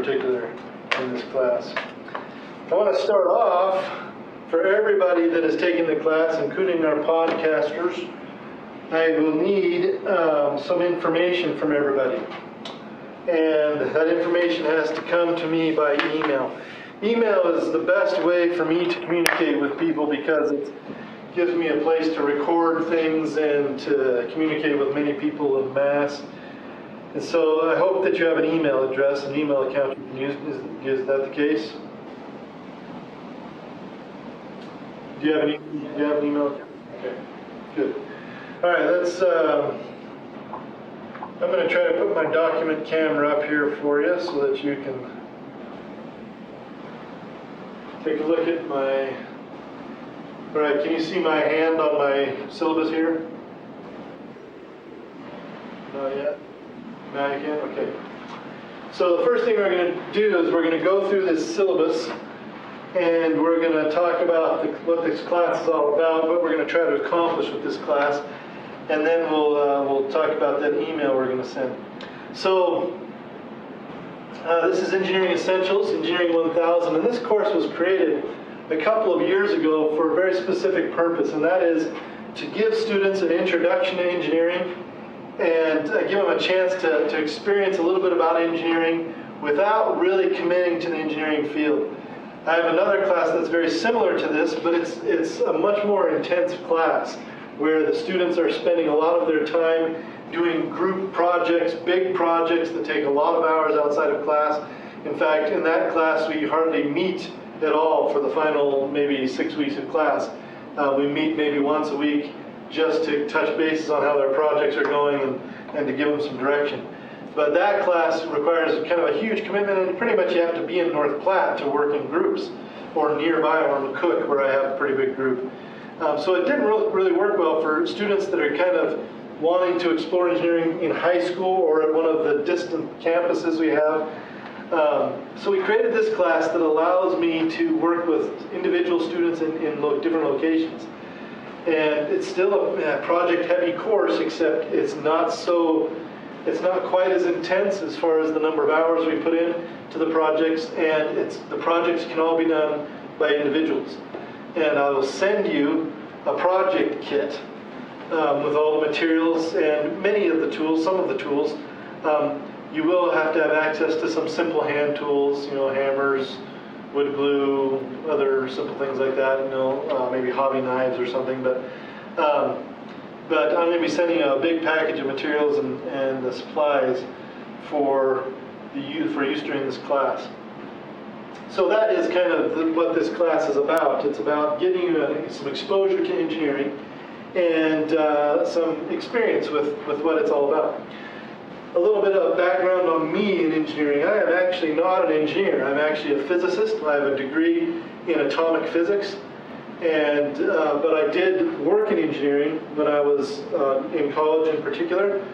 particular in this class. I want to start off, for everybody that is taking the class, including our podcasters, I will need some information from everybody. And that information has to come to me by email. Email is the best way for me to communicate with people because it gives me a place to record things and to communicate with many people en masse. And so I hope that you have an email address, an email account you can use. Is that the case? Do you have an email account? Okay, good. All right, I'm going to try to put my document camera up here for you so that you can take a look at my... All right, can you see my hand on my syllabus here? Not yet? Now you can? Okay. So the first thing we're going to do is we're going to go through this syllabus and we're going to talk about what this class is all about, what we're going to try to accomplish with this class, and then we'll talk about that email we're going to send. So this is Engineering Essentials, ENGR1000, and this course was created a couple of years ago for a very specific purpose, and that is to give students an introduction to engineering and give them a chance to experience a little bit about engineering without really committing to the engineering field. I have another class that's very similar to this, but it's a much more intense class where the students are spending a lot of their time doing group projects, big projects that take a lot of hours outside of class. In fact, in that class, we hardly meet at all for the final maybe 6 weeks of class. We meet maybe once a week just to touch bases on how their projects are going and to give them some direction. But that class requires kind of a huge commitment, and pretty much you have to be in North Platte to work in groups, or nearby, or McCook, where I have a pretty big group. So it didn't really work well for students that are kind of wanting to explore engineering in high school or at one of the distant campuses we have. So we created this class that allows me to work with individual students in different locations. And it's still a project-heavy course, except it's not quite as intense as far as the number of hours we put in to the projects, and the projects can all be done by individuals. And I will send you a project kit with all the materials and many of the tools, some of the tools. You will have to have access to some simple hand tools, hammers, wood glue, other simple things like that, maybe hobby knives or something. But I'm going to be sending you a big package of materials and the supplies for use during this class. So that is kind of what this class is about. It's about getting you some exposure to engineering and some experience with what it's all about. A little bit of background on me in engineering. I am actually not an engineer. I'm actually a physicist. I have a degree in atomic physics. But I did work in engineering when I was in college in particular,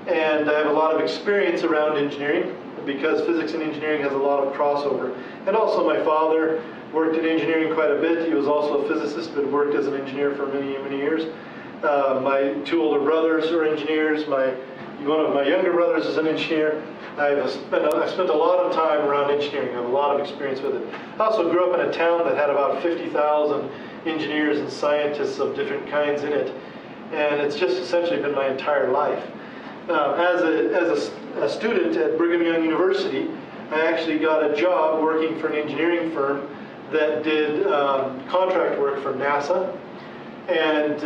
and I have a lot of experience around engineering because physics and engineering has a lot of crossover. And also my father worked in engineering quite a bit. He was also a physicist, but worked as an engineer for many, many years. My two older brothers are engineers. One of my younger brothers is an engineer. I've spent a lot of time around engineering. I have a lot of experience with it. I also grew up in a town that had about 50,000 engineers and scientists of different kinds in it, and it's just essentially been my entire life. As a student at Brigham Young University, I actually got a job working for an engineering firm that did contract work for NASA, and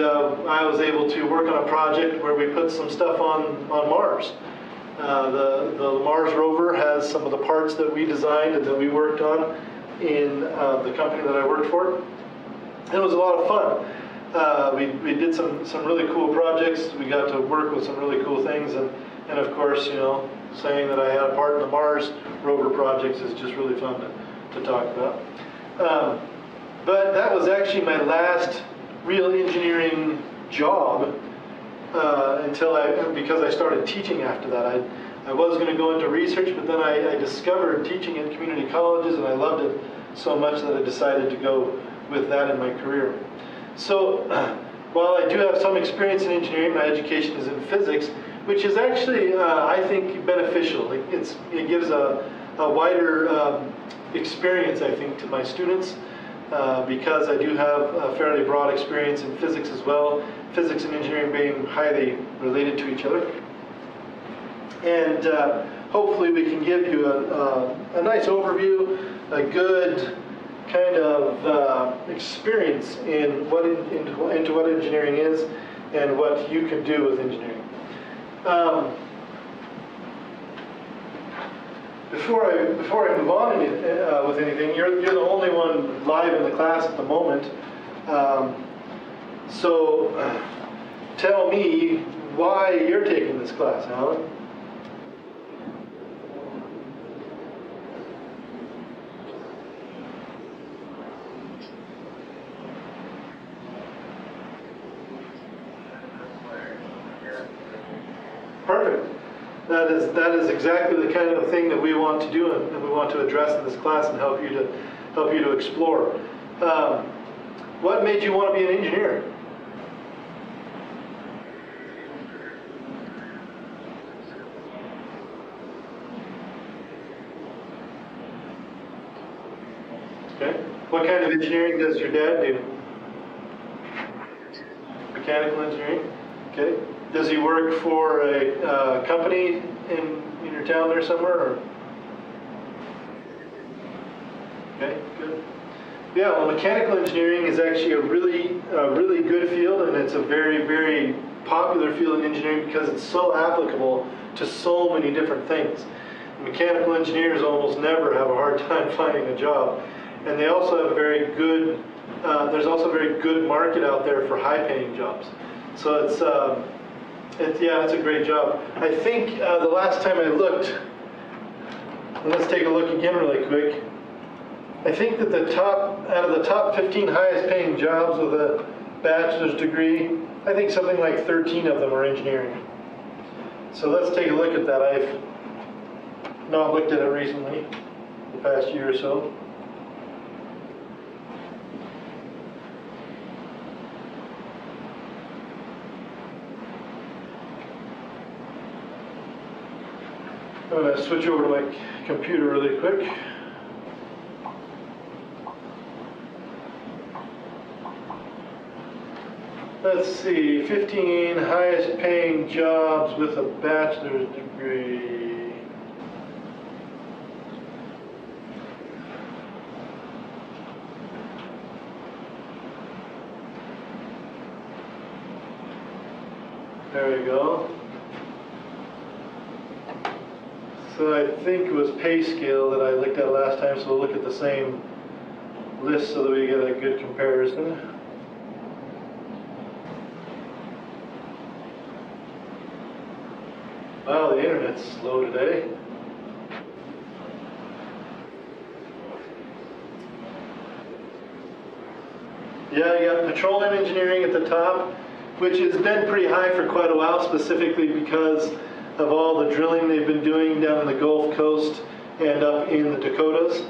I was able to work on a project where we put some stuff on Mars. The Mars rover has some of the parts that we designed and that we worked on in the company that I worked for. It was a lot of fun. We did some really cool projects. We got to work with some really cool things, and of course, saying that I had a part in the Mars rover projects is just really fun to talk about. But that was actually my last real engineering job because I started teaching after that. I was going to go into research, but then I discovered teaching in community colleges, and I loved it so much that I decided to go with that in my career. So while I do have some experience in engineering, my education is in physics, which is actually, I think, beneficial. It gives a a wider experience, I think, to my students because I do have a fairly broad experience in physics as well, physics and engineering being highly related to each other. And hopefully we can give you a nice overview, a good kind of experience into what engineering is and what you can do with engineering. Before I move on with anything, you're the only one live in the class at the moment. So tell me why you're taking this class, Alan. Perfect. That is exactly the kind of thing that we want to do and we want to address in this class and help you to explore. What made you want to be an engineer? Okay. What kind of engineering does your dad do? Mechanical engineering. Okay. Does he work for a company in your town there somewhere? Or? Okay, good. Yeah, well, mechanical engineering is actually a really good field, and it's a very, very popular field in engineering because it's so applicable to so many different things. Mechanical engineers almost never have a hard time finding a job, and they also have a very good. There's also a very good market out there for high-paying jobs. So it's a great job. I think the last time I looked, and let's take a look again really quick. I think that out of the top 15 highest paying jobs with a bachelor's degree, I think something like 13 of them are engineering. So let's take a look at that. I've not looked at it recently, the past year or so. I'm going to switch over to my computer really quick. Let's see, 15 highest paying jobs with a bachelor's degree. There we go. So I think it was pay scale that I looked at last time, so we'll look at the same list so that we get a good comparison. Wow, the internet's slow today. Yeah, you got petroleum engineering at the top, which has been pretty high for quite a while, specifically because of all the drilling they've been doing down in the Gulf Coast and up in the Dakotas.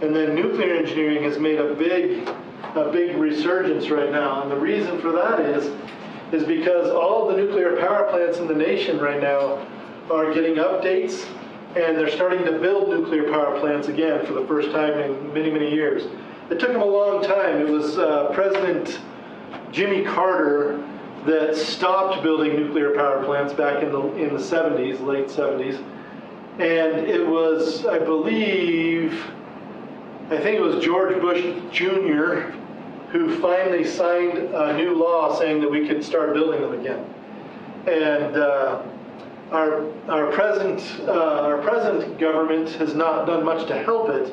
And then nuclear engineering has made a big resurgence right now. And the reason for that is because all the nuclear power plants in the nation right now are getting updates, and they're starting to build nuclear power plants again for the first time in many, many years. It took them a long time. It was President Jimmy Carter that stopped building nuclear power plants back in the 70s, late 70s. And it was, I think it was George Bush Jr. who finally signed a new law saying that we could start building them again. And our present government has not done much to help it,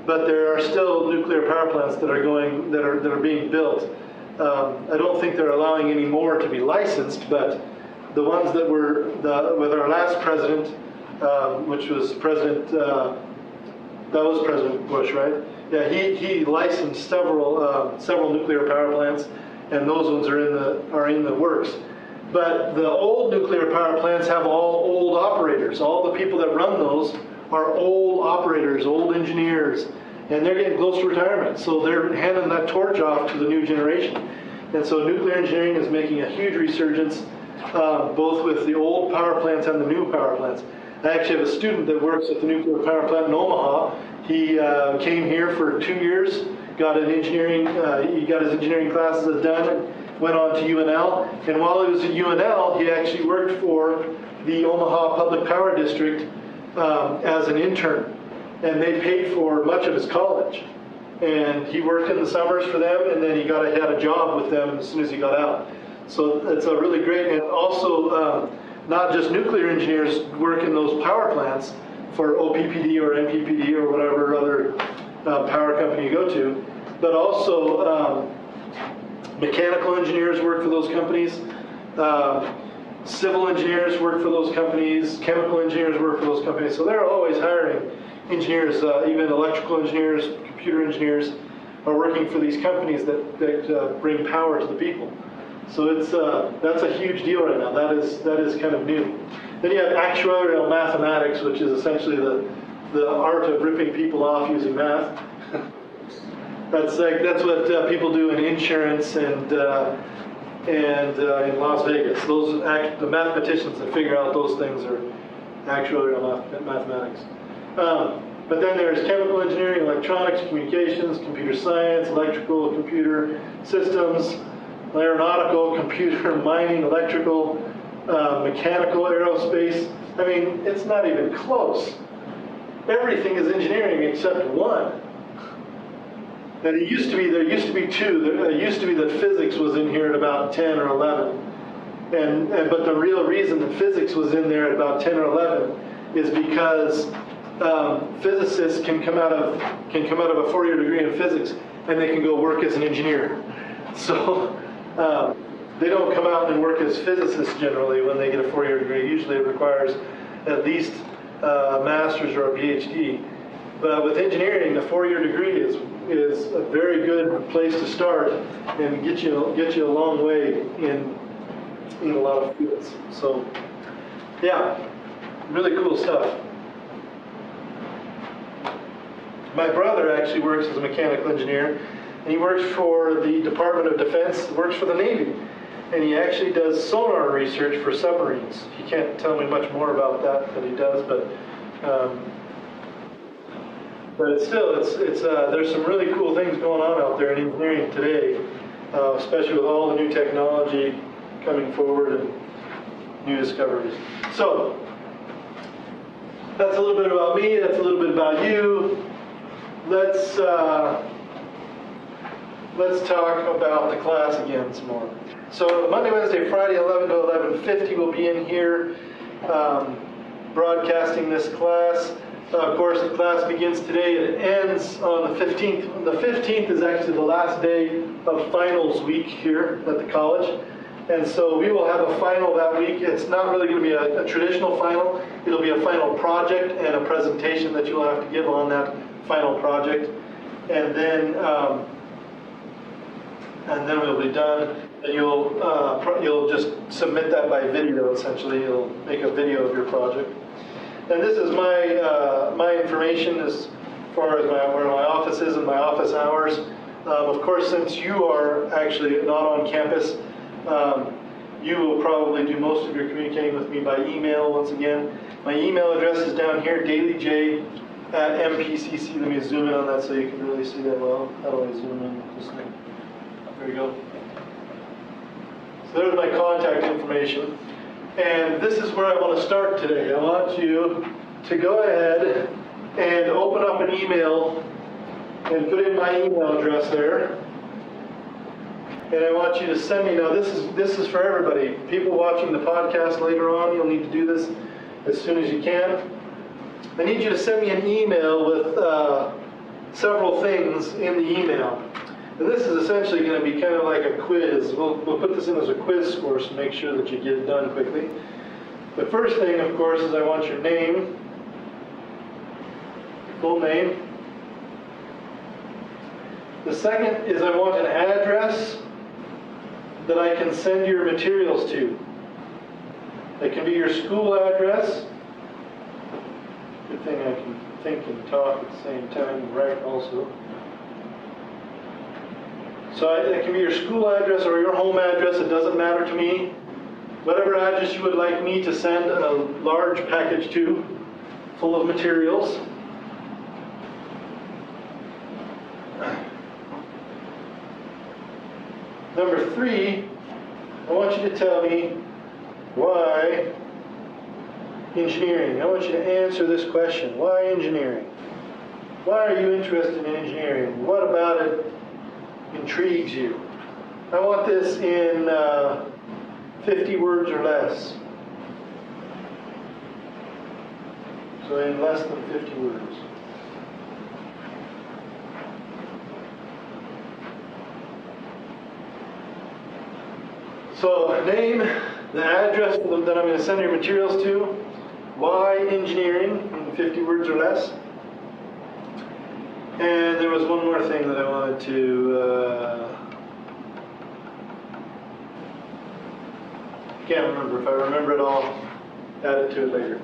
but there are still nuclear power plants that are being built. I don't think they're allowing any more to be licensed, but the ones that were with our last president, which was President Bush, right? Yeah, he licensed several nuclear power plants, and those ones are in the works. But the old nuclear power plants have all old operators. All the people that run those are old operators, old engineers, and they're getting close to retirement. So they're handing that torch off to the new generation. And so nuclear engineering is making a huge resurgence, both with the old power plants and the new power plants. I actually have a student that works at the nuclear power plant in Omaha. He came here for 2 years, got an engineering, he got his engineering classes done, went on to UNL, and while he was at UNL, he actually worked for the Omaha Public Power District as an intern, and they paid for much of his college. And he worked in the summers for them, and then he had a job with them as soon as he got out. So it's a really great, and also not just nuclear engineers work in those power plants for OPPD or NPPD or whatever other power company you go to, but also mechanical engineers work for those companies, civil engineers work for those companies, chemical engineers work for those companies. So they're always hiring engineers, even electrical engineers, computer engineers are working for these companies that bring power to the people. So that's a huge deal right now. That is kind of new. Then you have actuarial mathematics, which is essentially the art of ripping people off using math. That's what people do in insurance and in Las Vegas. The mathematicians that figure out those things are actuarial mathematics. But then there's chemical engineering, electronics, communications, computer science, electrical, computer systems, aeronautical, computer, mining, electrical, mechanical, aerospace. I mean, it's not even close. Everything is engineering except one. And there used to be two. It used to be that physics was in here at about 10 or 11. But the real reason that physics was in there at about 10 or 11 is because physicists can come out of a 4-year degree in physics and they can go work as an engineer. So they don't come out and work as physicists generally when they get a 4-year degree. Usually it requires at least a master's or a PhD. But with engineering, the 4-year degree is a very good place to start and get you a long way in a lot of fields. So yeah, really cool stuff. My brother actually works as a mechanical engineer, and he works for the Department of Defense, works for the Navy, and he actually does sonar research for submarines. He can't tell me much more about that than he does, but it's still, there's some really cool things going on out there in engineering today, especially with all the new technology coming forward and new discoveries. So that's a little bit about me. That's a little bit about you. Let's talk about the class again some more. So Monday, Wednesday, Friday, 11 to 11:50, we'll be in here broadcasting this class. Of course, the class begins today and it ends on the 15th. The 15th is actually the last day of finals week here at the college. And so we will have a final that week. It's not really going to be a traditional final. It'll be a final project and a presentation that you'll have to give on that final project. And then we'll be done. And you'll just submit that by video, essentially. You'll make a video of your project. And this is my information as far as where my office is and my office hours. Of course, since you are actually not on campus, you will probably do most of your communicating with me by email once again. My email address is down here, dailyj@mpcc. Let me zoom in on that so you can really see that well. How do I zoom in with this thing? There we go. So there's my contact information. And this is where I want to start today. I want you to go ahead and open up an email and put in my email address there. And I want you to send me, now this is for everybody. People watching the podcast later on, you'll need to do this as soon as you can. I need you to send me an email with several things in the email. And this is essentially going to be kind of like a quiz. We'll put this in as a quiz course to make sure that you get it done quickly. The first thing, of course, is I want your name, full name. The second is I want an address that I can send your materials to. It can be your school address. Good thing I can think and talk at the same time and write also. So it can be your school address or your home address, it doesn't matter to me. Whatever address you would like me to send a large package to, full of materials. Number 3, I want you to tell me why engineering. I want you to answer this question. Why engineering? Why are you interested in engineering? What about it intrigues you? I want this in 50 words or less. So in less than 50 words. So name, the address that I'm going to send your materials to, why engineering in 50 words or less. And there was one more thing that I wanted to, can't remember. If I remember it all, add it to it later.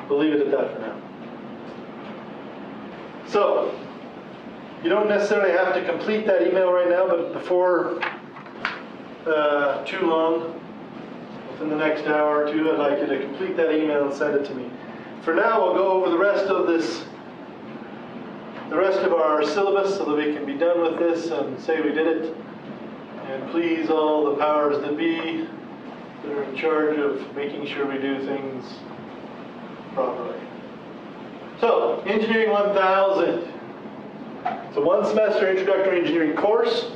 We'll leave it at that for now. So, you don't necessarily have to complete that email right now, but before too long, within the next hour or two, I'd like you to complete that email and send it to me. For now, we'll go over the rest of our syllabus so that we can be done with this and say we did it. And please all the powers that be that are in charge of making sure we do things properly. So, Engineering 1000. It's a one-semester introductory engineering course.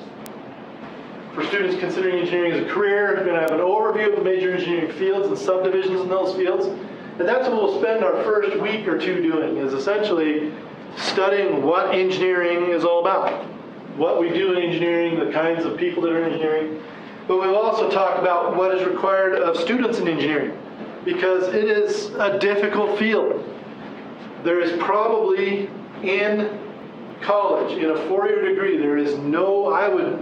For students considering engineering as a career, we're going to have an overview of the major engineering fields and subdivisions in those fields. And that's what we'll spend our first week or two doing, is essentially studying what engineering is all about. What we do in engineering, the kinds of people that are in engineering. But we'll also talk about what is required of students in engineering, because it is a difficult field. There is probably in college, in a 4-year degree, there is no, I would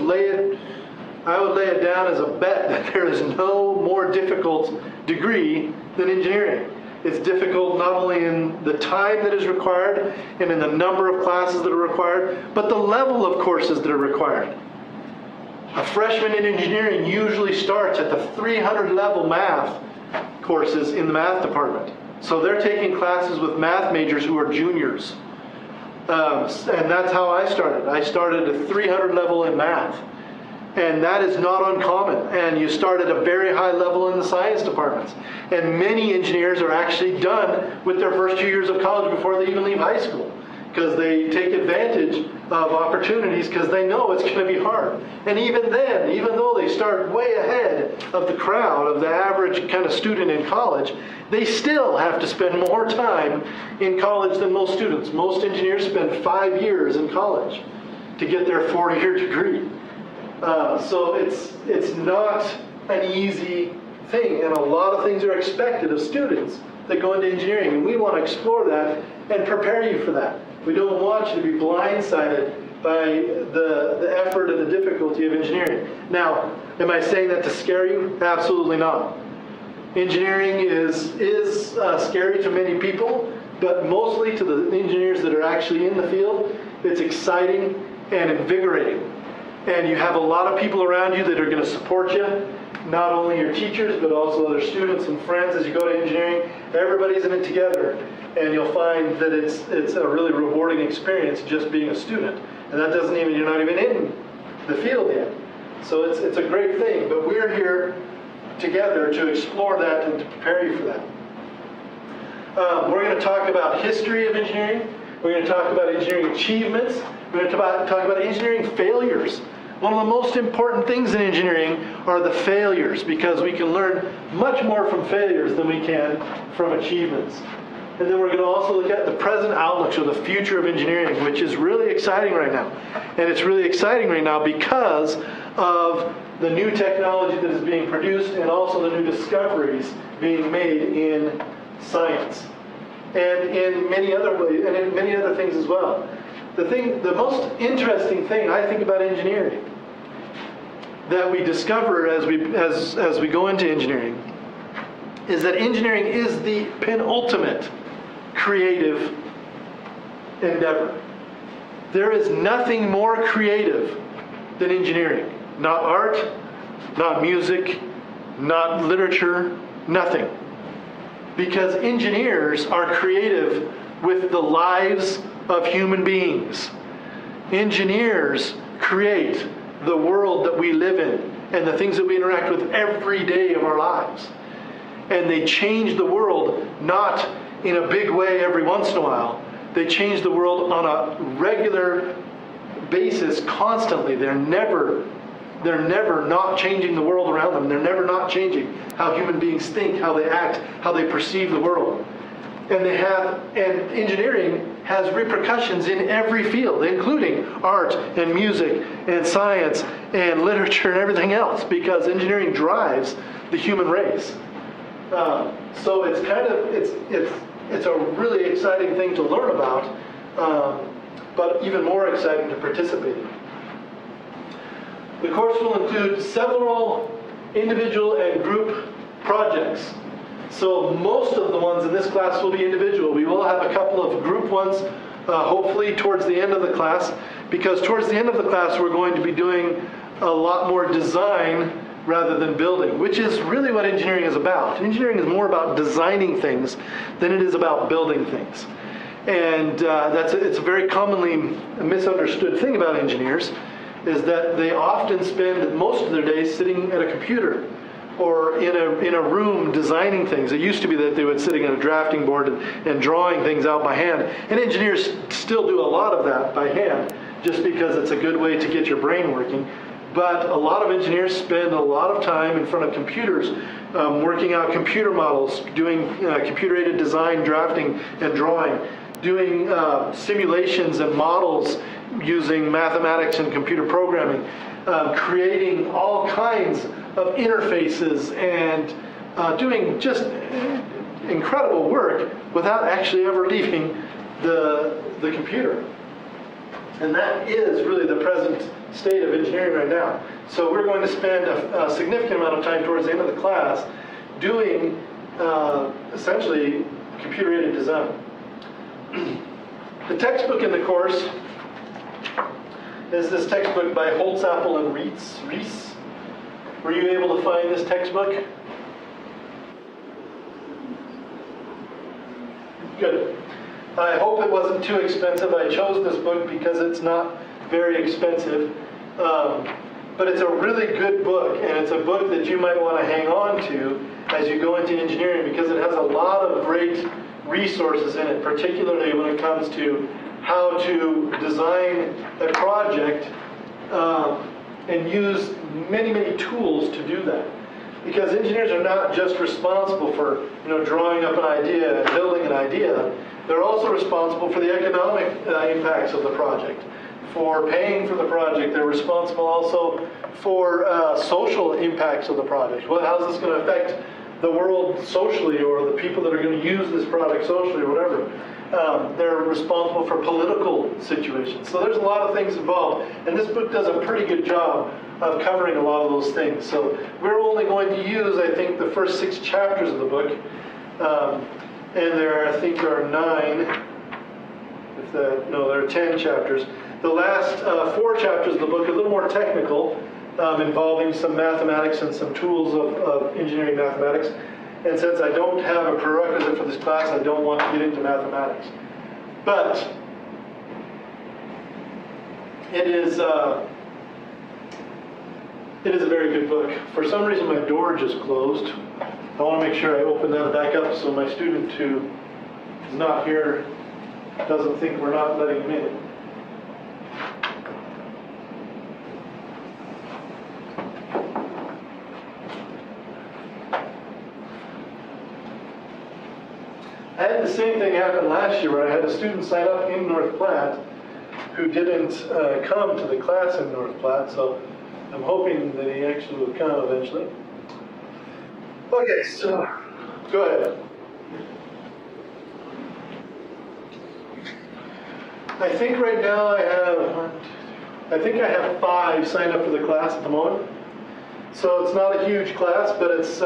lay it down as a bet that there is no more difficult degree than engineering. It's difficult not only in the time that is required and in the number of classes that are required, but the level of courses that are required. A freshman in engineering usually starts at the 300 level math courses in the math department. So they're taking classes with math majors who are juniors. And that's how I started. I started at 300 level in math. And that is not uncommon. And you start at a very high level in the science departments. And many engineers are actually done with their first 2 years of college before they even leave high school, because they take advantage of opportunities because they know it's going to be hard. And even then, even though they start way ahead of the crowd, of the average kind of student in college, they still have to spend more time in college than most students. Most engineers spend 5 years in college to get their 4-year degree. So it's not an easy thing, and a lot of things are expected of students that go into engineering, and we want to explore that and prepare you for that. We don't want you to be blindsided by the effort and the difficulty of engineering. Now, am I saying that to scare you? Absolutely not. Engineering is scary to many people, but mostly to the engineers that are actually in the field, it's exciting and invigorating. And you have a lot of people around you that are going to support you, not only your teachers, but also other students and friends as you go to engineering. Everybody's in it together, and you'll find that it's a really rewarding experience just being a student. And that doesn't even, you're not even in the field yet. So it's a great thing, but we're here together to explore that and to prepare you for that. We're going to talk about history of engineering. We're going to talk about engineering achievements. We're going to talk about engineering failures. One of the most important things in engineering are the failures, because we can learn much more from failures than we can from achievements. And then we're going to also look at the present outlook, so the future of engineering, which is really exciting right now. And it's really exciting right now because of the new technology that is being produced and also the new discoveries being made in science and in many other ways, and in many other things as well. The most interesting thing I think about engineering that we discover as we go into engineering is that engineering is the penultimate creative endeavor. There is nothing more creative than engineering. Not art, not music, not literature, nothing. because engineers are creative with the lives of human beings. Engineers create the world that we live in and the things that we interact with every day of our lives. And they change the world not in a big way every once in a while. They change the world on a regular basis constantly. They're never not changing the world around them. They're never not changing how human beings think, how they act, how they perceive the world. And engineering has repercussions in every field, including art and music and science and literature and everything else, because engineering drives the human race. So it's a really exciting thing to learn about, but even more exciting to participate in. The course will include several individual and group projects. So most of the ones in this class will be individual. We will have a couple of group ones, hopefully towards the end of the class, because towards the end of the class we're going to be doing a lot more design rather than building, which is really what engineering is about. Engineering is more about designing things than it is about building things. And it's a very commonly misunderstood thing about engineers, is that they often spend most of their days sitting at a computer or in a room designing things. It used to be that they would sitting at a drafting board and drawing things out by hand. And engineers still do a lot of that by hand, just because it's a good way to get your brain working. But a lot of engineers spend a lot of time in front of computers, working out computer models, doing computer-aided design, drafting, and drawing, doing simulations and models using mathematics and computer programming, creating all kinds of interfaces and doing just incredible work without actually ever leaving the computer. And that is really the present state of engineering right now. So we're going to spend a significant amount of time towards the end of the class doing essentially computer-aided design. The textbook in the course is this textbook by Holtzapfel and Rees. Were you able to find this textbook? Good. I hope it wasn't too expensive. I chose this book because it's not very expensive. But it's a really good book, and it's a book that you might want to hang on to as you go into engineering, because it has a lot of great resources in it, particularly when it comes to how to design a project and use many, many tools to do that. Because engineers are not just responsible for drawing up an idea and building an idea. They're also responsible for the economic impacts of the project, for paying for the project. They're responsible also for social impacts of the project. How's this going to affect the world socially, or the people that are going to use this product socially, or whatever. They're responsible for political situations. So there's a lot of things involved, and this book does a pretty good job of covering a lot of those things. So we're only going to use, I think, the first 6 chapters of the book, and there are 9. There are 10 chapters. The last 4 chapters of the book are a little more technical, involving some mathematics and some tools of engineering mathematics. And since I don't have a prerequisite for this class, I don't want to get into mathematics. But it is a very good book. For some reason, my door just closed. I want to make sure I open that back up so my student who is not here doesn't think we're not letting him in. I had the same thing happen last year, where I had a student sign up in North Platte who didn't come to the class in North Platte, so I'm hoping that he actually will come eventually. Okay, so go ahead. I think right now I have 5 signed up for the class at the moment. So it's not a huge class, but it's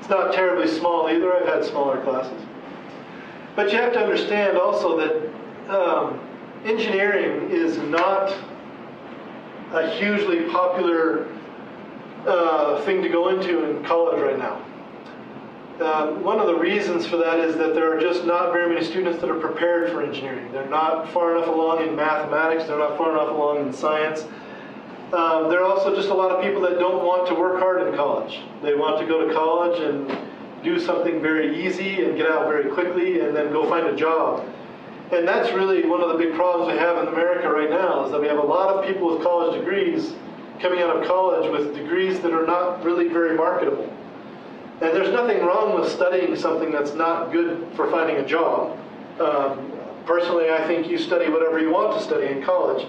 not terribly small either. I've had smaller classes. But you have to understand also that engineering is not a hugely popular thing to go into in college right now. One of the reasons for that is that there are just not very many students that are prepared for engineering. They're not far enough along in mathematics, they're not far enough along in science. There are also just a lot of people that don't want to work hard in college. They want to go to college and do something very easy and get out very quickly and then go find a job. And that's really one of the big problems we have in America right now, is that we have a lot of people with college degrees coming out of college with degrees that are not really very marketable. And there's nothing wrong with studying something that's not good for finding a job. Personally, I think you study whatever you want to study in college.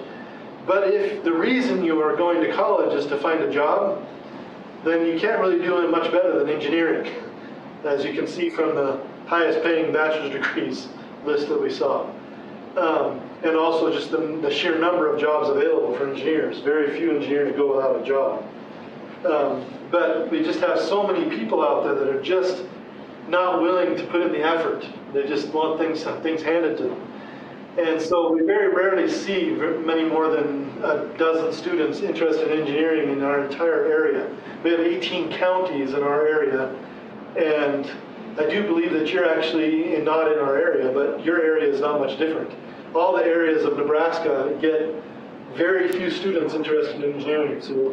But if the reason you are going to college is to find a job, then you can't really do it much better than engineering, as you can see from the highest paying bachelor's degrees list that we saw. And also just the sheer number of jobs available for engineers. Very few engineers go without a job. But we just have so many people out there that are just not willing to put in the effort. They just want things handed to them. And so we very rarely see many more than a dozen students interested in engineering in our entire area. We have 18 counties in our area, and I do believe that you're actually not in our area, but your area is not much different. All the areas of Nebraska get very few students interested in engineering. So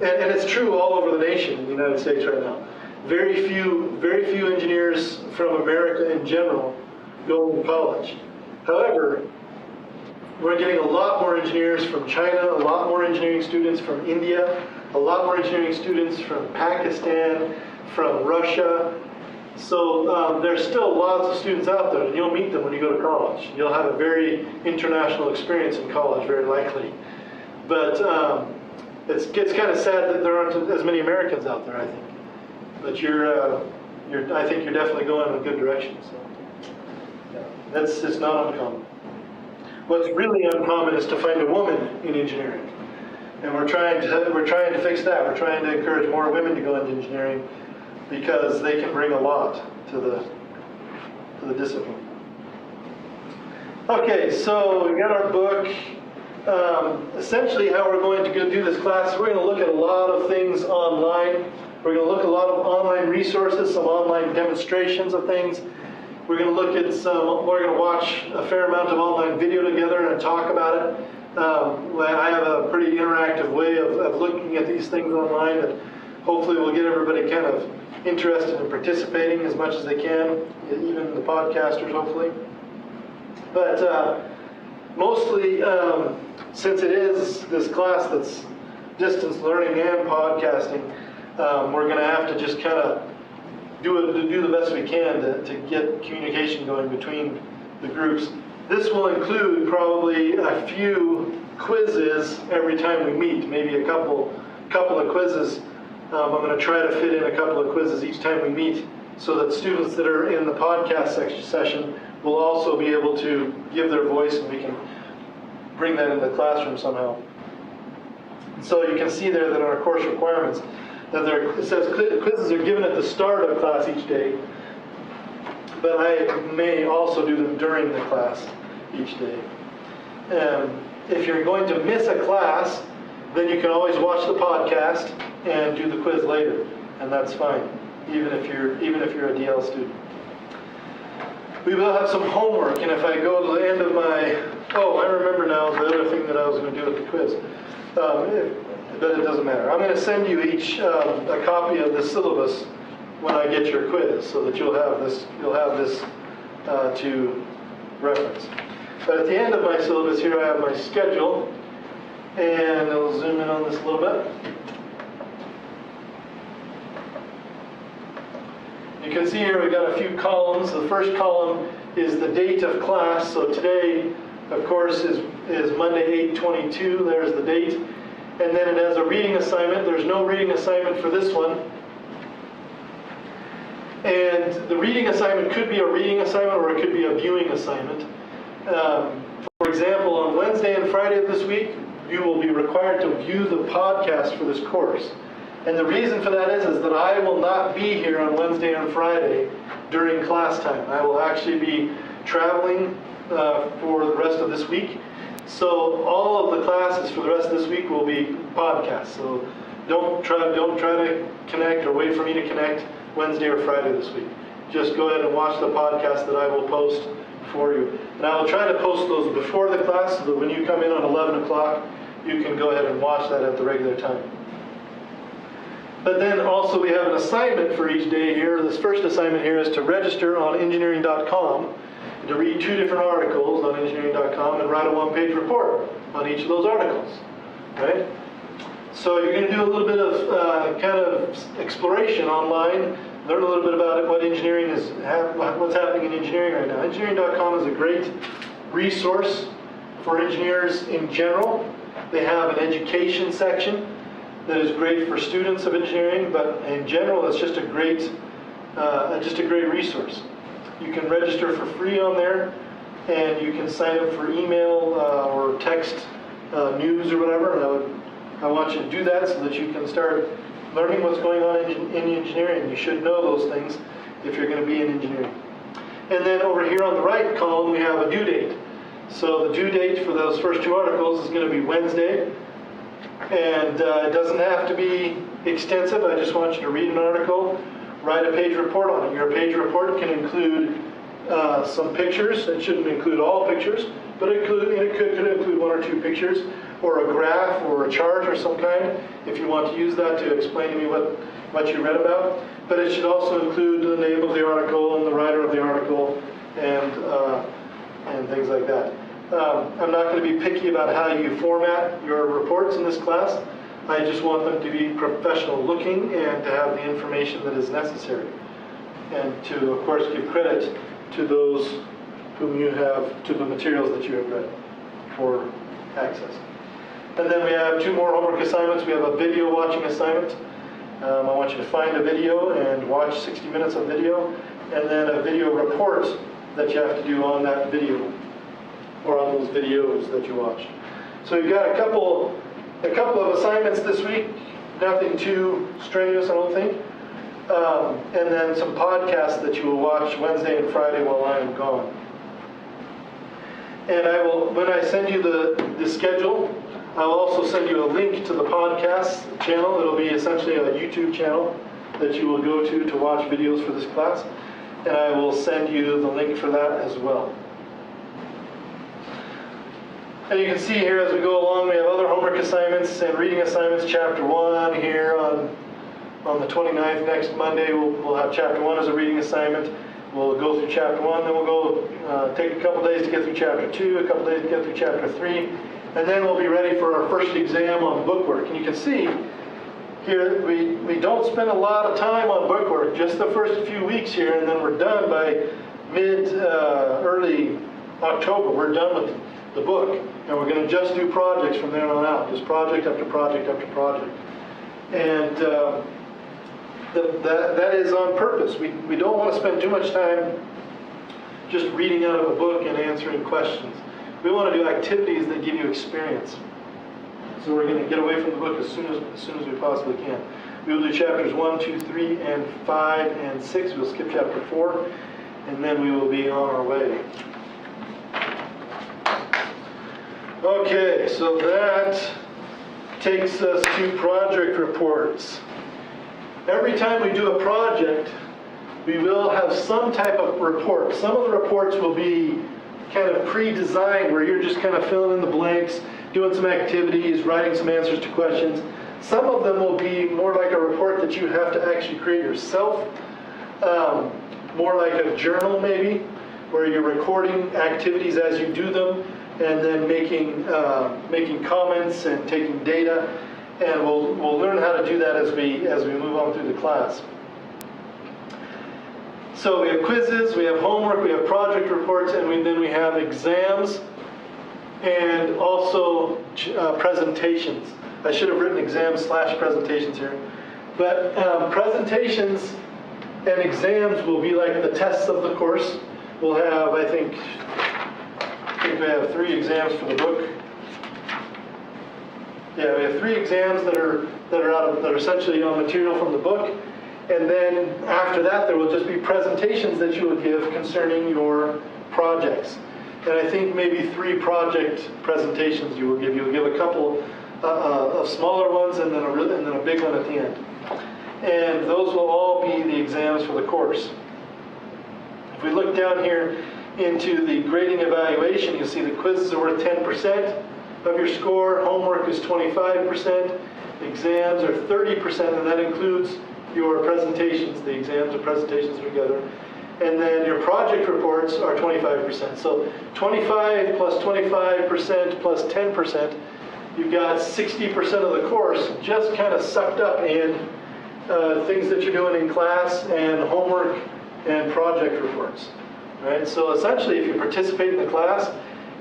and it's true all over the nation in the United States right now. Very few engineers from America in general go to college. However, we're getting a lot more engineers from China, a lot more engineering students from India, a lot more engineering students from Pakistan, from Russia. So there's still lots of students out there, and you'll meet them when you go to college. You'll have a very international experience in college, very likely. But it's kind of sad that there aren't as many Americans out there, I think. But I think you're definitely going in a good direction. So yeah, it's not uncommon. What's really uncommon is to find a woman in engineering, and we're trying to fix that. We're trying to encourage more women to go into engineering, because they can bring a lot to the discipline. Okay, so we got our book. Essentially how we're going to go do this class, we're going to look at a lot of things online. We're going to look at a lot of online resources, some online demonstrations of things. We're going to look at we're going to watch a fair amount of online video together and talk about it. I have a pretty interactive way of looking at these things online that hopefully will get everybody kind of interested in participating as much as they can, even the podcasters, hopefully. But mostly, since it is this class that's distance learning and podcasting, we're going to have to just kind of do the best we can to get communication going between the groups. This will include probably a few quizzes every time we meet, maybe a couple of quizzes. I'm going to try to fit in a couple of quizzes each time we meet, so that students that are in the podcast session will also be able to give their voice, and we can bring that into the classroom somehow. So you can see there that in our course requirements, that it says quizzes are given at the start of class each day, but I may also do them during the class each day. If you're going to miss a class, then you can always watch the podcast and do the quiz later, and that's fine, even if you're a DL student. We will have some homework, and if I go to the end of my, I remember now the other thing that I was going to do with the quiz, but it doesn't matter. I'm going to send you each a copy of the syllabus when I get your quiz, so that you'll have this to reference. But at the end of my syllabus here, I have my schedule. And I'll zoom in on this a little bit. You can see here we've got a few columns. The first column is the date of class. So today, of course, is Monday 8/22. There's the date. And then it has a reading assignment. There's no reading assignment for this one. And the reading assignment could be a reading assignment, or it could be a viewing assignment. For example, on Wednesday and Friday of this week, you will be required to view the podcast for this course. And the reason for that is that I will not be here on Wednesday and Friday during class time. I will actually be traveling for the rest of this week. So all of the classes for the rest of this week will be podcasts. So don't try to connect or wait for me to connect. Wednesday or Friday this week. Just go ahead and watch the podcast that I will post for you. And I will try to post those before the class so that when you come in on 11 o'clock, you can go ahead and watch that at the regular time. But then also we have an assignment for each day here. This first assignment here is to register on engineering.com, to read 2 different articles on engineering.com and write a 1-page report on each of those articles, right? So you're going to do a little bit of kind of exploration online, learn a little bit about what engineering is, what's happening in engineering right now. Engineering.com is a great resource for engineers in general. They have an education section that is great for students of engineering, but in general, it's just a great resource. You can register for free on there, and you can sign up for email or text news or whatever. And I want you to do that so that you can start learning what's going on in engineering. You should know those things if you're going to be in engineering. And then over here on the right column, we have a due date. So the due date for those first 2 articles is going to be Wednesday. And it doesn't have to be extensive. I just want you to read an article, write a page report on it. Your page report can include some pictures. It shouldn't include all pictures, but it could include 1 or 2 pictures, or a graph, or a chart or some kind, if you want to use that to explain to me what you read about. But it should also include the name of the article and the writer of the article and things like that. I'm not going to be picky about how you format your reports in this class. I just want them to be professional looking and to have the information that is necessary. And to, of course, give credit to those whom you have, to the materials that you have read for access. And then we have 2 more homework assignments. We have a video watching assignment. I want you to find a video and watch 60 minutes of video, and then a video report that you have to do on that video, or on those videos that you watched. So you've got a couple of assignments this week, nothing too strenuous, I don't think. And then some podcasts that you will watch Wednesday and Friday while I am gone. And I will, when I send you the schedule, I will also send you a link to the podcast channel. It'll be essentially a YouTube channel that you will go to watch videos for this class. And I will send you the link for that as well. And you can see here as we go along, we have other homework assignments and reading assignments. Chapter 1 here on the 29th, next Monday, we'll have Chapter 1 as a reading assignment. We'll go through Chapter 1, then we'll go take a couple days to get through Chapter 2, a couple days to get through Chapter 3, and then we'll be ready for our first exam on bookwork. And you can see here, we don't spend a lot of time on bookwork, just the first few weeks here, and then we're done by early October. We're done with the book, and we're going to just do projects from there on out, just project after project after project. And that is on purpose. We don't want to spend too much time just reading out of a book and answering questions. We want to do activities that give you experience. So we're going to get away from the book as soon as we possibly can. We will do chapters 1, 2, 3, and 5, and 6. We'll skip chapter 4, and then we will be on our way. Okay, so that takes us to project reports. Every time we do a project, we will have some type of report. Some of the reports will be kind of pre-designed, where you're just kind of filling in the blanks, doing some activities, writing some answers to questions. Some of them will be more like a report that you have to actually create yourself, more like a journal maybe, where you're recording activities as you do them, and then making comments and taking data. And we'll learn how to do that as we move on through the class. So we have quizzes, we have homework, we have project reports, and then we have exams and also presentations. I should have written exams/presentations here. But presentations and exams will be like the tests of the course. We'll have, I think we have 3 exams for the book. Yeah, we have 3 exams that are essentially on material from the book, and then after that there will just be presentations that you will give concerning your projects. And I think maybe 3 project presentations you will give. You'll give a couple of smaller ones and then a big one at the end. and those will all be the exams for the course. If we look down here into the grading evaluation, you'll see the quizzes are worth 10% of your score, homework is 25%, exams are 30%, and that includes your presentations. The exams and presentations are together. And then your project reports are 25%. So 25 plus 25% plus 10%, you've got 60% of the course just kind of sucked up in things that you're doing in class and homework and project reports. Right? So essentially, if you participate in the class,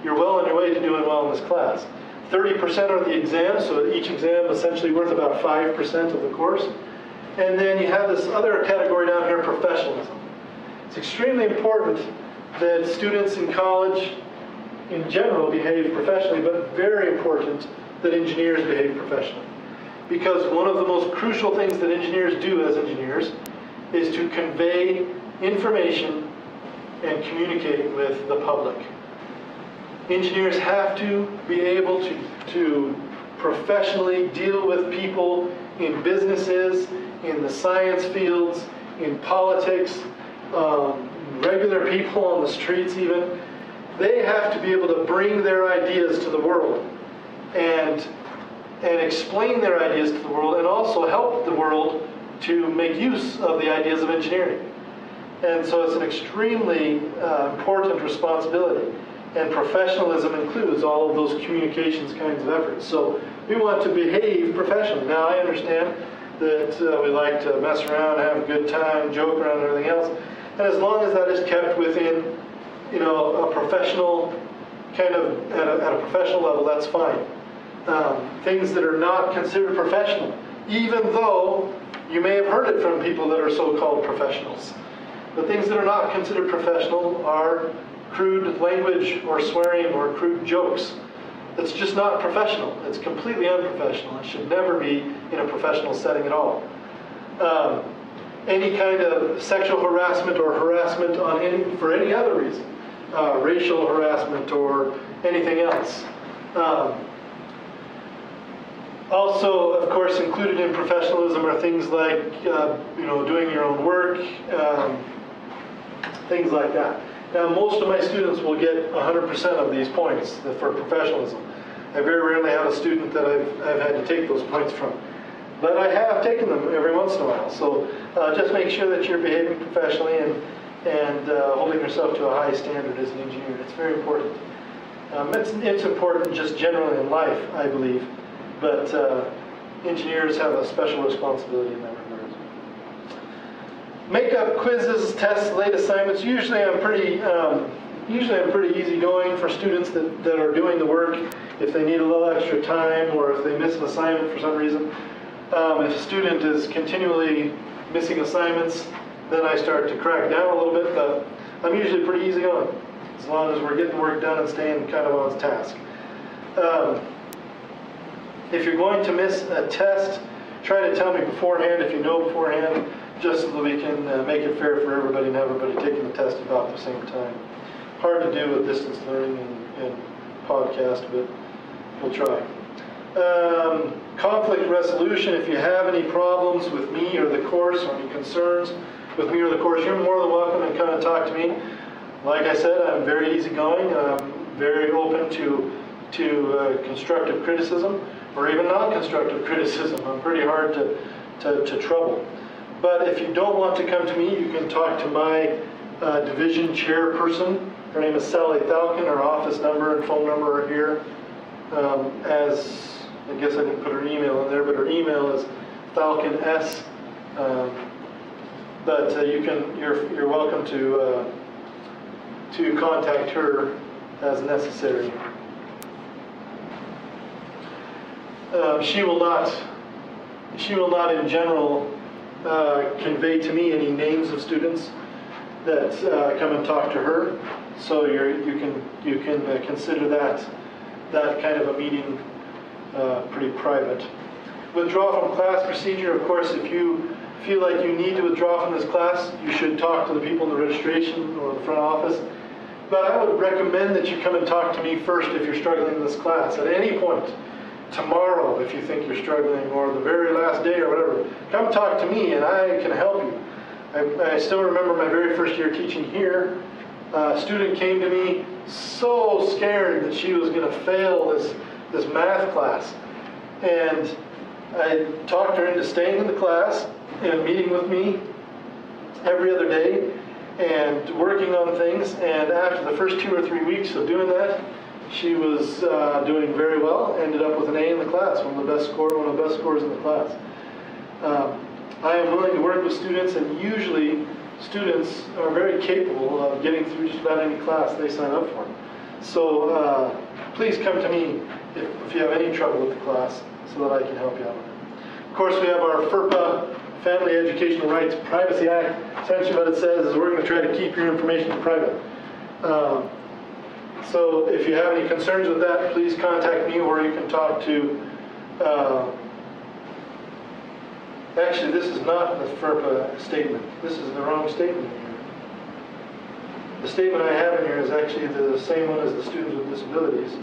you're well on your way to doing well in this class. 30% are the exams, so each exam is essentially worth about 5% of the course. And then you have this other category down here, professionalism. It's extremely important that students in college in general behave professionally, but very important that engineers behave professionally. Because one of the most crucial things that engineers do as engineers is to convey information and communicate with the public. Engineers have to be able to professionally deal with people in businesses, in the science fields, in politics, regular people on the streets even. They have to be able to bring their ideas to the world and explain their ideas to the world, and also help the world to make use of the ideas of engineering. And so it's an extremely important responsibility. And professionalism includes all of those communications kinds of efforts. So we want to behave professionally. Now I understand that we like to mess around, have a good time, joke around and everything else. And as long as that is kept within, a professional kind of, at a professional level, that's fine. Things that are not considered professional, even though you may have heard it from people that are so-called professionals. The things that are not considered professional are crude language or swearing or crude jokes. It's just not professional. It's completely unprofessional. It should never be in a professional setting at all. Any kind of sexual harassment or harassment for any other reason, racial harassment or anything else. Also, of course, included in professionalism are things like, doing your own work, things like that. Now, most of my students will get 100% of these points for professionalism. I very rarely have a student that I've had to take those points from. But I have taken them every once in a while. So just make sure that you're behaving professionally and holding yourself to a high standard as an engineer. It's very important. It's important just generally in life, I believe. But engineers have a special responsibility in that regard. Make up quizzes, tests, late assignments. Usually I'm pretty easygoing for students that are doing the work. If they need a little extra time or if they miss an assignment for some reason. If a student is continually missing assignments, then I start to crack down a little bit, but I'm usually pretty easygoing, as long as we're getting work done and staying kind of on task. If you're going to miss a test, try to tell me beforehand, if you know beforehand, just so that we can make it fair for everybody and everybody taking the test about the same time. Hard to do with distance learning and podcast, but we'll try. Conflict resolution, if you have any problems with me or the course, or any concerns with me or the course, you're more than welcome to come and talk to me. Like I said, I'm very easygoing, and I'm very open to constructive criticism, or even non-constructive criticism. I'm pretty hard to trouble. But if you don't want to come to me, you can talk to my division chairperson. Her name is Sally Falcon. Her office number and phone number are here. As I guess I didn't put her email in there, but her email is falcons. But you're welcome to contact her as necessary. She will not in general convey to me any names of students that come and talk to her. So you can consider that kind of a meeting pretty private. Withdraw from class procedure. Of course, if you feel like you need to withdraw from this class, you should talk to the people in the registration or the front office. But I would recommend that you come and talk to me first if you're struggling in this class. At any point, tomorrow if you think you're struggling, or the very last day or whatever. Come talk to me and I can help you. I still remember my very first year teaching here. A student came to me so scared that she was going to fail this math class. And I talked her into staying in the class and meeting with me every other day and working on things. And after the first 2 or 3 weeks of doing that, she was doing very well, ended up with an A in the class, one of the best scores in the class. I am willing to work with students, and usually students are very capable of getting through just about any class they sign up for. So please come to me if you have any trouble with the class so that I can help you out with it. Of course, we have our FERPA, Family Educational Rights Privacy Act. Essentially what it says is we're going to try to keep your information private. So if you have any concerns with that, please contact me, or you can talk to, actually this is not the FERPA statement. This is the wrong statement in here. The statement I have in here is actually the same one as the students with disabilities.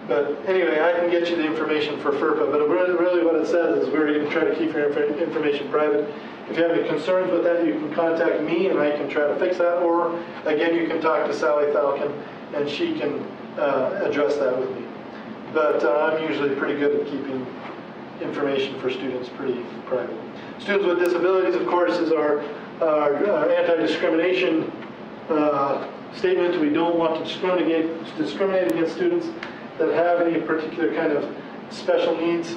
But anyway, I can get you the information for FERPA, but really what it says is we're going to try to keep your information private. If you have any concerns with that, you can contact me and I can try to fix that, or again, you can talk to Sally Falcon and she can address that with me. But I'm usually pretty good at keeping information for students pretty private. Students with disabilities, of course, is our anti-discrimination statement. We don't want to discriminate against students that have any particular kind of special needs.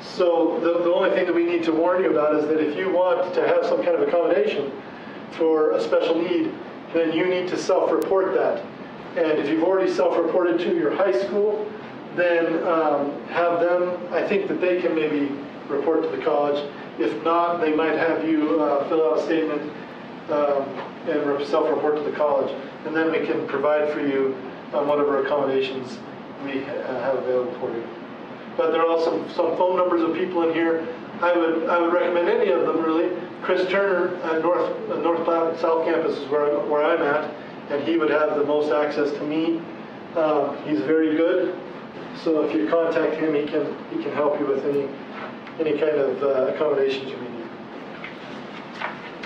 So the only thing that we need to warn you about is that if you want to have some kind of accommodation for a special need, then you need to self-report that. And if you've already self-reported to your high school, then have them, I think that they can maybe report to the college. If not, they might have you fill out a statement and self-report to the college. And then we can provide for you whatever accommodations we have available for you. But there are also some phone numbers of people in here. I would recommend any of them, really. Chris Turner at North Platte South Campus is where I'm at, and he would have the most access to me. He's very good, so if you contact him, he can help you with any kind of accommodations you may need.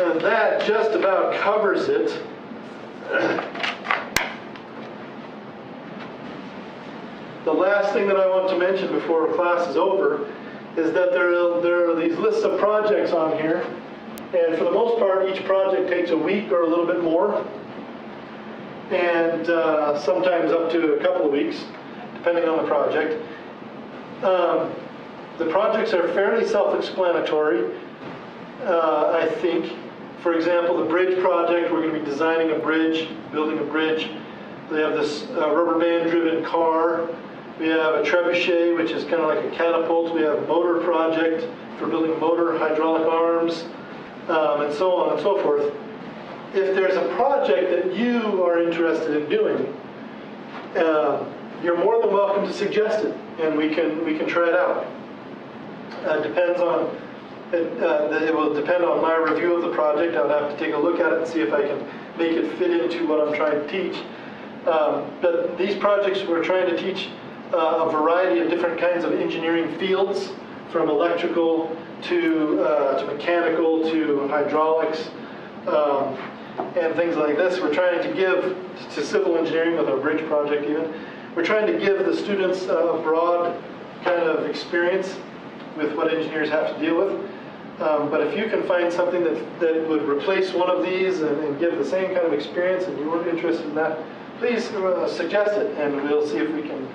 And that just about covers it. The last thing that I want to mention before class is over is that there are these lists of projects on here, and for the most part each project takes a week or a little bit more, and sometimes up to a couple of weeks depending on the project. The projects are fairly self-explanatory, I think. For example, the bridge project, we're going to be designing a bridge, building a bridge. They have this rubber band driven car. We have a trebuchet, which is kind of like a catapult. We have a motor project for building a motor, hydraulic arms, and so on and so forth. If there's a project that you are interested in doing, you're more than welcome to suggest it, and we can try it out. It will depend on my review of the project. I'll have to take a look at it and see if I can make it fit into what I'm trying to teach. But these projects, we're trying to teach a variety of different kinds of engineering fields, from electrical to mechanical to hydraulics and things like this. We're trying to give to civil engineering with our bridge project even. We're trying to give the students a broad kind of experience with what engineers have to deal with. But if you can find something that would replace one of these and give the same kind of experience, and you were interested in that, please suggest it, and we'll see if we can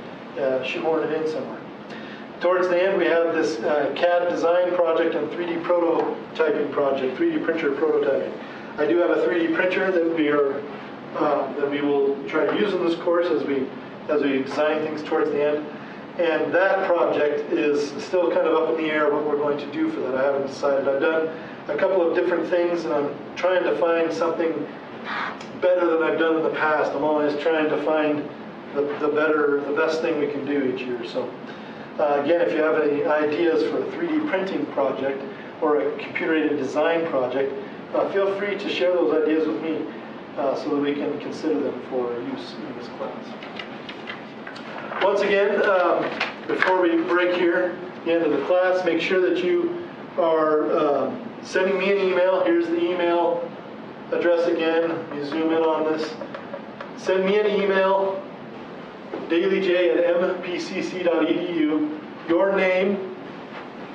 shoehorn it in somewhere. Towards the end, we have this CAD design project and 3D prototyping project, 3D printer prototyping. I do have a 3D printer that we will try to use in this course as we design things towards the end. And that project is still kind of up in the air what we're going to do for that. I haven't decided. I've done a couple of different things, and I'm trying to find something better than I've done in the past. I'm always trying to find the best thing we can do each year. So again, if you have any ideas for a 3D printing project or a computer-aided design project, feel free to share those ideas with me so that we can consider them for use in this class. once again, before we break here, the end of the class, make sure that you are sending me an email. Here's the email address again. You zoom in on this. Send me an email, dailyj@mpcc.edu, your name,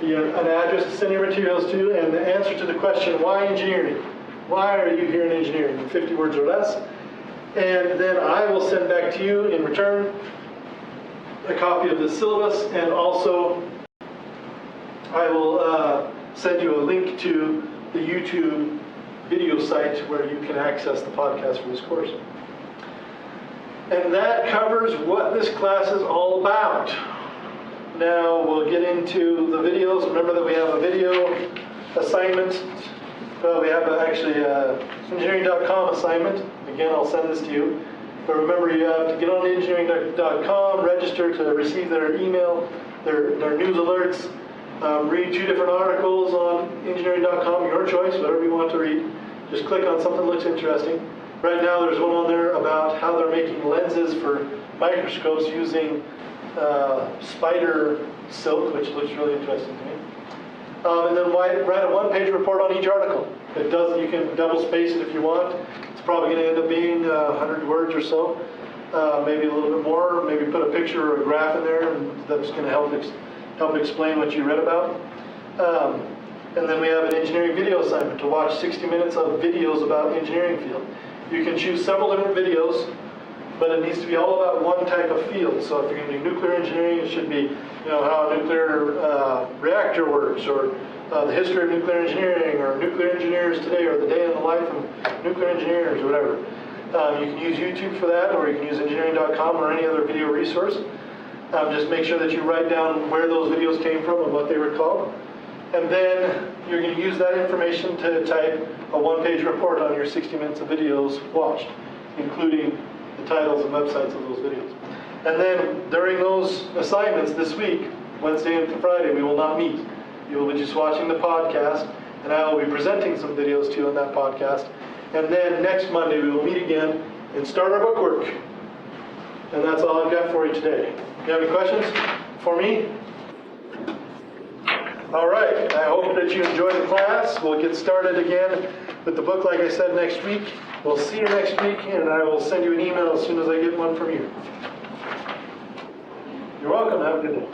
an address to send your materials to, and the answer to the question, why engineering? Why are you here in engineering? In 50 words or less. And then I will send back to you in return a copy of the syllabus, and also I will send you a link to the YouTube video site where you can access the podcast for this course. And that covers what this class is all about. Now we'll get into the videos. Remember that we have a video assignment. We have actually an engineering.com assignment. Again, I'll send this to you. But remember, you have to get on engineering.com, register to receive their email, their news alerts, read 2 different articles on engineering.com, your choice, whatever you want to read. Just click on something that looks interesting. Right now there's one on there about how they're making lenses for microscopes using spider silk, which looks really interesting to me. And then write a 1-page report on each article. You can double space it if you want. It's probably going to end up being 100 words or so, maybe a little bit more. Maybe put a picture or a graph in there, and that's going to help explain what you read about. And then we have an engineering video assignment to watch 60 minutes of videos about engineering field. You can choose several different videos, but it needs to be all about one type of field. So if you're going to do nuclear engineering, it should be, how a nuclear reactor works, or the history of nuclear engineering, or nuclear engineers today, or the day in the life of nuclear engineers, or whatever. You can use YouTube for that, or you can use engineering.com or any other video resource. Just make sure that you write down where those videos came from and what they were called. And then you're going to use that information to type a 1-page report on your 60 minutes of videos watched, including the titles and websites of those videos. And then during those assignments this week, Wednesday and Friday, we will not meet. You will be just watching the podcast, and I will be presenting some videos to you on that podcast. And then next Monday, we will meet again and start our book work. And that's all I've got for you today. You have any questions for me? All right, I hope that you enjoyed the class. We'll get started again with the book, like I said, next week. We'll see you next week, and I will send you an email as soon as I get one from you. You're welcome. Have a good day.